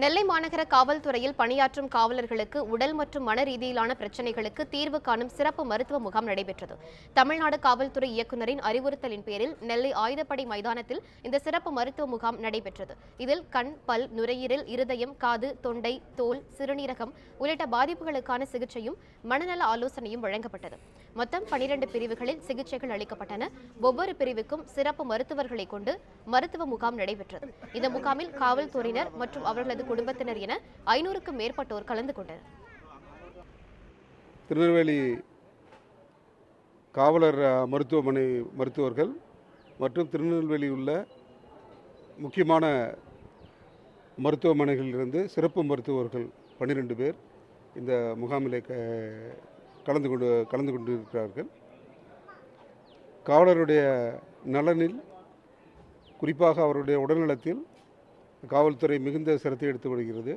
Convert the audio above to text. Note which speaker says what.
Speaker 1: நெல்லை மாநகர காவல்துறையில் பணியாற்றும் காவலர்களுக்கு உடல் மற்றும் மன ரீதியிலான பிரச்சினைகளுக்கு தீர்வு காணும் சிறப்பு மருத்துவ முகாம் நடைபெற்றது. தமிழ்நாடு காவல்துறை இயக்குநரின் அறிவுறுத்தலின் பேரில் நெல்லை ஆயுதப்படை மைதானத்தில் இந்த சிறப்பு மருத்துவ முகாம் நடைபெற்றது. இதில் கண், பல், நுரையீரல், இருதயம், காது, தொண்டை, தோல், சிறுநீரகம் உள்ளிட்ட பாதிப்புகளுக்கான சிகிச்சையும் மனநல ஆலோசனையும் வழங்கப்பட்டது. மொத்தம் 12 பிரிவுகளில் சிகிச்சைகள் அளிக்கப்பட்டன. ஒவ்வொரு பிரிவுக்கும் சிறப்பு மருத்துவர்களை கொண்டு மருத்துவ முகாம் நடைபெற்றது. இந்த முகாமில் காவல்துறையினர் மற்றும் அவர்களது குடும்பத்தினர் என 500க்கும் மேற்பட்டோர் கலந்து கொண்டனர்.
Speaker 2: திருநெல்வேலி காவலர் மருத்துவமனை மருத்துவர்கள் மற்றும் திருநெல்வேலியில் உள்ள முக்கியமான மருத்துவமனைகளிலிருந்து சிறப்பு மருத்துவர்கள் 12 பேர் இந்த முகாமிலே கலந்து கொண்டிருக்கிறார்கள். காவலருடைய நலனில், குறிப்பாக அவருடைய உடல்நலத்தில் காவல்துறை மிகுந்த சிரத்தை எடுத்து வருகிறது.